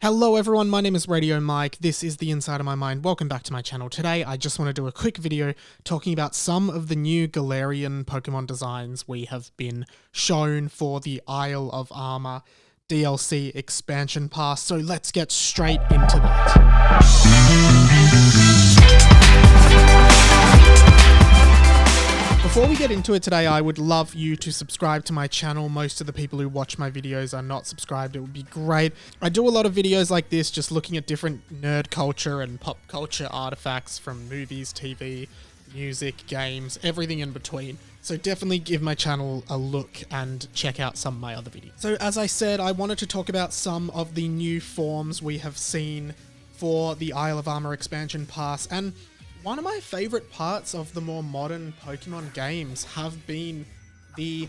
Hello everyone, my name is Radio Mike, this is the Inside of My Mind, welcome back to my channel. Today I just want to do a quick video talking about some of the new Galarian Pokemon designs we have been shown for the Isle of Armor DLC expansion pass, so let's get straight into that. Before we get into it today, I would love you to subscribe to my channel. Most of the people who watch my videos are not subscribed. It would be great. I do a lot of videos like this, just looking at different nerd culture and pop culture artifacts from movies, TV, music, games, everything in between. So definitely give my channel a look and check out some of my other videos. So as I said, I wanted to talk about some of the new forms we have seen for the Isle of Armor expansion pass, and one of my favorite parts of the more modern Pokemon games have been the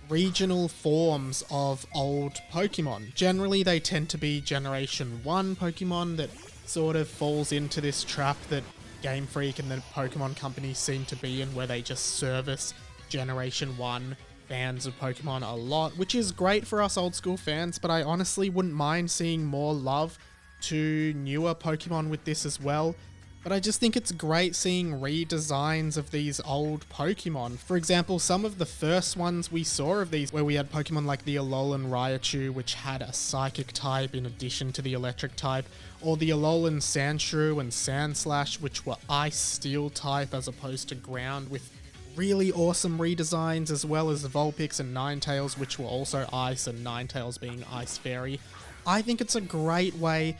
regional forms of old Pokemon. Generally, they tend to be Generation 1 Pokemon that sort of falls into this trap that Game Freak and the Pokemon Company seem to be in, where they just service Generation 1 fans of Pokemon a lot, which is great for us old school fans, but I honestly wouldn't mind seeing more love to newer Pokemon with this as well. But I just think it's great seeing redesigns of these old Pokemon. For example, some of the first ones we saw of these, where we had Pokemon like the Alolan Raichu, which had a Psychic type in addition to the Electric type, or the Alolan Sandshrew and Sandslash, which were Ice-Steel type as opposed to Ground, with really awesome redesigns, as well as Vulpix and Ninetales, which were also Ice, and Ninetales being Ice Fairy. I think it's a great way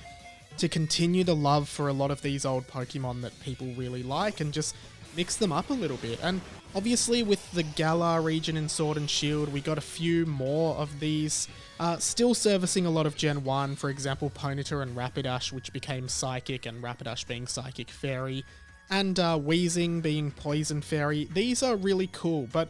to continue the love for a lot of these old Pokemon that people really like and just mix them up a little bit. And obviously with the Galar region in Sword and Shield, we got a few more of these, still servicing a lot of Gen 1, for example Ponyta and Rapidash, which became Psychic, and Rapidash being Psychic Fairy, and Weezing being Poison Fairy. These are really cool, but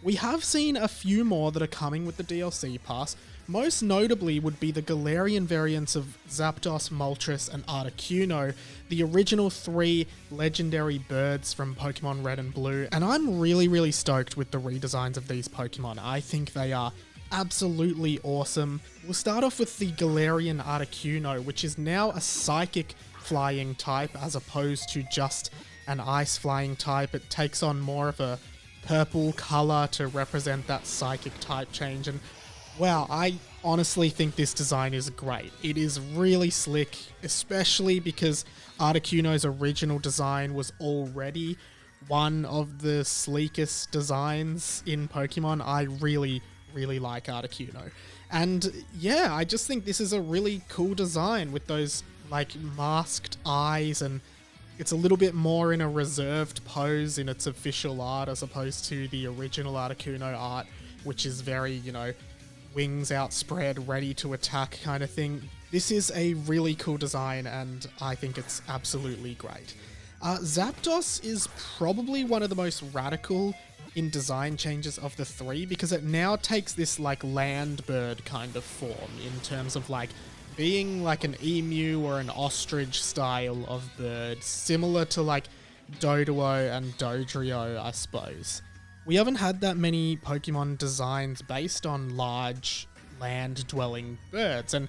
we have seen a few more that are coming with the DLC pass. Most notably would be the Galarian variants of Zapdos, Moltres, and Articuno, the original 3 legendary birds from Pokemon Red and Blue, and I'm really stoked with the redesigns of these Pokemon. I think they are absolutely awesome. We'll start off with the Galarian Articuno, which is now a Psychic flying type as opposed to just an Ice flying type. It takes on more of a purple color to represent that Psychic type change, and wow, I honestly think this design is great. It is really slick, especially because Articuno's original design was already one of the sleekest designs in Pokemon. I really like Articuno. And yeah, I just think this is a really cool design with those like masked eyes, and it's a little bit more in a reserved pose in its official art as opposed to the original Articuno art, which is very, wings outspread, ready to attack kind of thing. This is a really cool design, and I think it's absolutely great. Zapdos is probably one of the most radical in design changes of the 3, because it now takes this like land bird kind of form in terms of like being like an emu or an ostrich style of bird, similar to like Doduo and Dodrio, I suppose. We haven't had that many Pokemon designs based on large land-dwelling birds, and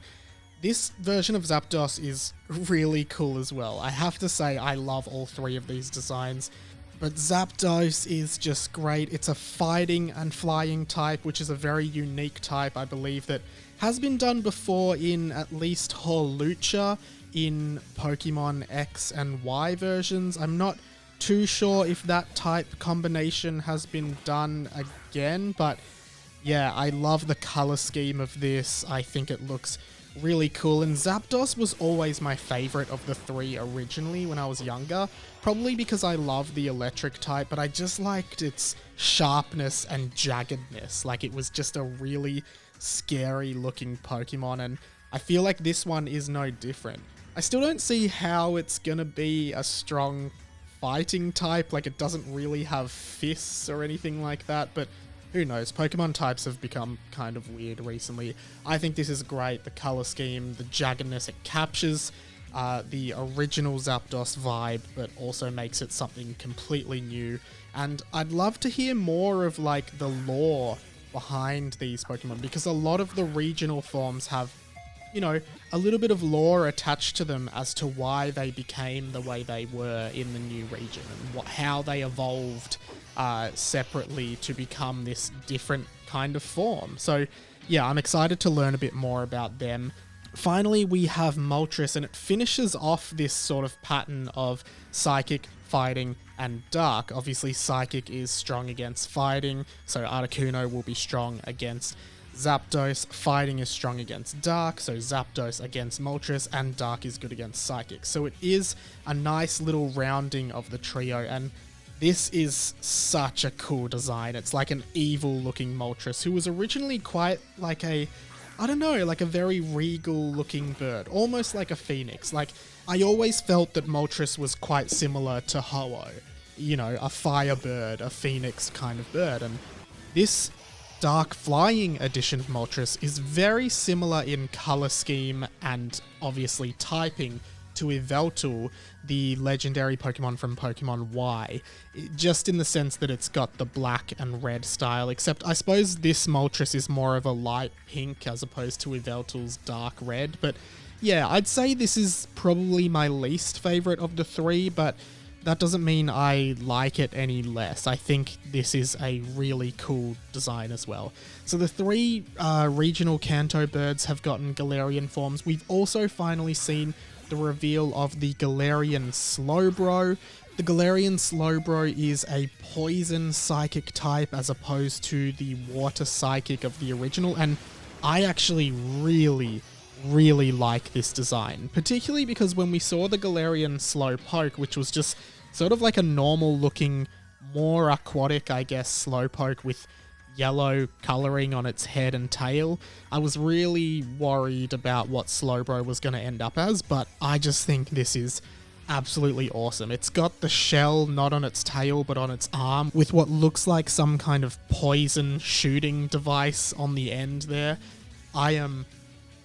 this version of Zapdos is really cool as well. I have to say, I love all 3 of these designs, but Zapdos is just great. It's a fighting and flying type, which is a very unique type, I believe, that has been done before in at least Hawlucha in Pokemon X and Y versions. I'm not too sure if that type combination has been done again, but yeah, I love the color scheme of this. I think it looks really cool, and Zapdos was always my favorite of the 3 originally when I was younger, probably because I love the electric type, but I just liked its sharpness and jaggedness. Like, it was just a really scary looking Pokemon, and I feel like this one is no different. I still don't see how it's gonna be a strong fighting type. Like, it doesn't really have fists or anything like that, but who knows? Pokemon types have become kind of weird recently. I think this is great. The color scheme, the jaggedness, it captures the original Zapdos vibe, but also makes it something completely new. And I'd love to hear more of like the lore behind these Pokemon, because a lot of the regional forms have you know, a little bit of lore attached to them as to why they became the way they were in the new region and how they evolved separately to become this different kind of form. So yeah, I'm excited to learn a bit more about them. Finally, we have Moltres, and it finishes off this sort of pattern of Psychic, Fighting, and Dark. Obviously, Psychic is strong against Fighting, so Articuno will be strong against Zapdos. Fighting is strong against Dark, so Zapdos against Moltres, and Dark is good against Psychic. So it is a nice little rounding of the trio, and this is such a cool design. It's like an evil-looking Moltres, who was originally quite like a, I don't know, like a very regal-looking bird, almost like a phoenix. Like, I always felt that Moltres was quite similar to Ho-Oh, you know, a firebird, a phoenix kind of bird, and this Dark Flying edition of Moltres is very similar in color scheme and obviously typing to Yveltal, the legendary Pokemon from Pokemon Y, just in the sense that it's got the black and red style, except I suppose this Moltres is more of a light pink as opposed to Yveltal's dark red. But yeah, I'd say this is probably my least favorite of the three, but that doesn't mean I like it any less. I think this is a really cool design as well. So the three regional Kanto birds have gotten Galarian forms. We've also finally seen the reveal of the Galarian Slowbro. The Galarian Slowbro is a poison psychic type as opposed to the water psychic of the original, and I actually really like this design, particularly because when we saw the Galarian Slowpoke, which was just sort of like a normal looking, more aquatic, I guess, Slowpoke with yellow colouring on its head and tail, I was really worried about what Slowbro was going to end up as, but I just think this is absolutely awesome. It's got the shell not on its tail but on its arm with what looks like some kind of poison shooting device on the end there. I am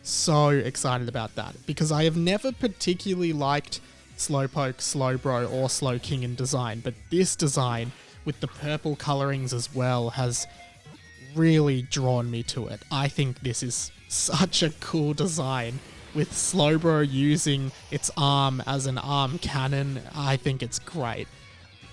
so excited about that because I have never particularly liked Slowpoke, Slowbro, or Slowking in design, but this design with the purple colorings as well has really drawn me to it. I think this is such a cool design with Slowbro using its arm as an arm cannon. I think it's great.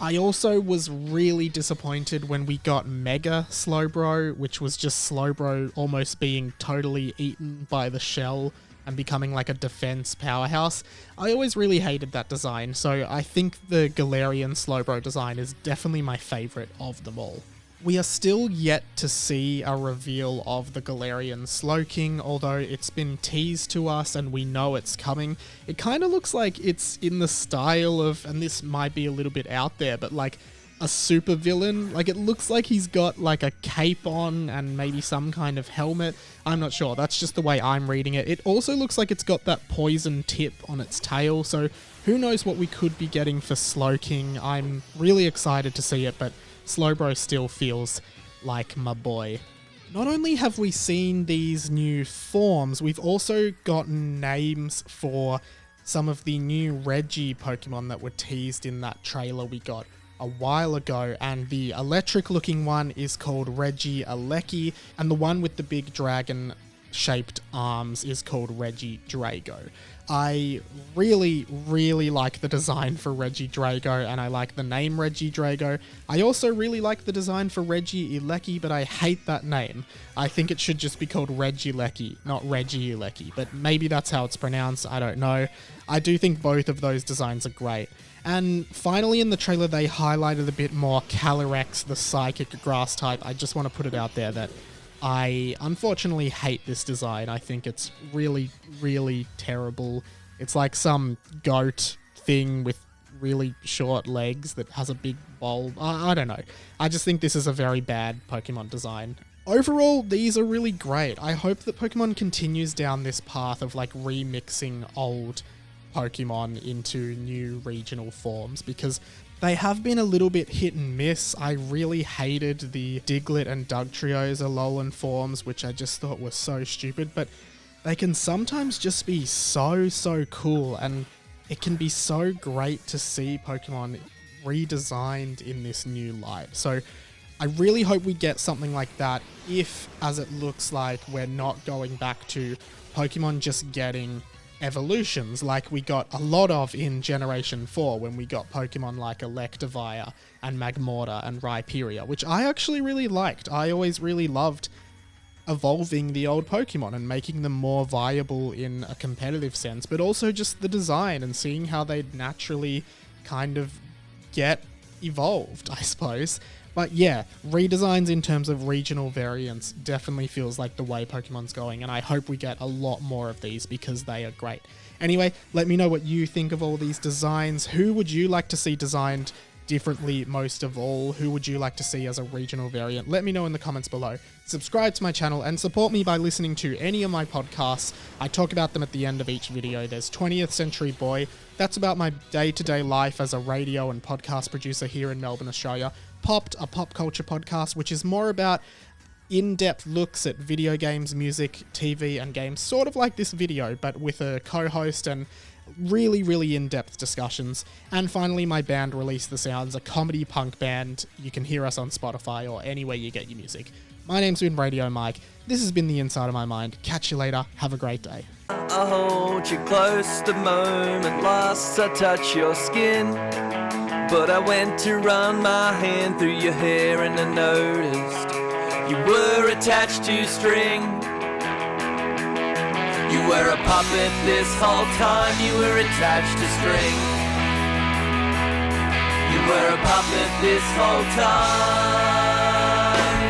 I also was really disappointed when we got Mega Slowbro, which was just Slowbro almost being totally eaten by the shell and becoming like a defense powerhouse. I always really hated that design, so I think the Galarian Slowbro design is definitely my favorite of them all. We are still yet to see a reveal of the Galarian Slowking, although it's been teased to us and we know it's coming. It kind of looks like it's in the style of, and this might be a little bit out there, but like a super villain. Like, it looks like he's got like a cape on and maybe some kind of helmet. I'm not sure. That's just the way I'm reading it. It also looks like it's got that poison tip on its tail, so who knows what we could be getting for Slowking. I'm really excited to see it, but Slowbro still feels like my boy. Not only have we seen these new forms, we've also gotten names for some of the new Reggie Pokemon that were teased in that trailer we got a while ago, and the electric looking one is called Reggie Alecki, and the one with the big dragon shaped arms is called Reggie Drago. I really like the design for Reggie Drago, and I like the name Reggie Drago. I also really like the design for Reggie Alecki, but I hate that name. I think it should just be called Regieleki, not Reggie Alecki, but maybe that's how it's pronounced, I don't know. I do think both of those designs are great. And finally in the trailer they highlighted a bit more Calyrex, the psychic grass type. I just want to put it out there that I unfortunately hate this design. I think it's really terrible. It's like some goat thing with really short legs that has a big bulb. I don't know. I just think this is a very bad Pokemon design. Overall, these are really great. I hope that Pokemon continues down this path of like remixing old Pokemon into new regional forms, because they have been a little bit hit and miss. I really hated the Diglett and Dugtrio's Alolan forms, which I just thought were so stupid, but they can sometimes just be so cool, and it can be so great to see Pokemon redesigned in this new light. So I really hope we get something like that if, as it looks like, we're not going back to Pokemon just getting evolutions like we got a lot of in Generation 4 when we got Pokemon like Electivire and Magmortar and Rhyperior, which I actually really liked. I always really loved evolving the old Pokemon and making them more viable in a competitive sense, but also just the design and seeing how they'd naturally kind of get evolved, I suppose. But yeah, redesigns in terms of regional variants definitely feels like the way Pokemon's going, and I hope we get a lot more of these because they are great. Anyway, let me know what you think of all these designs. Who would you like to see designed differently most of all? Who would you like to see as a regional variant? Let me know in the comments below. Subscribe to my channel and support me by listening to any of my podcasts. I talk about them at the end of each video. There's 20th Century Boy. That's about my day-to-day life as a radio and podcast producer here in Melbourne, Australia. Popped, a pop culture podcast, which is more about in-depth looks at video games, music, TV, and games, sort of like this video, but with a co-host and really, really in-depth discussions. And finally, my band Release the Sounds, a comedy punk band. You can hear us on Spotify or anywhere you get your music. My name's been Radio Mike. This has been The Inside of My Mind. Catch you later. Have a great day. I hold you close the moment last I touch your skin, but I went to run my hand through your hair and I noticed you were attached to string. You were a puppet this whole time, you were attached to string. You were a puppet this whole time.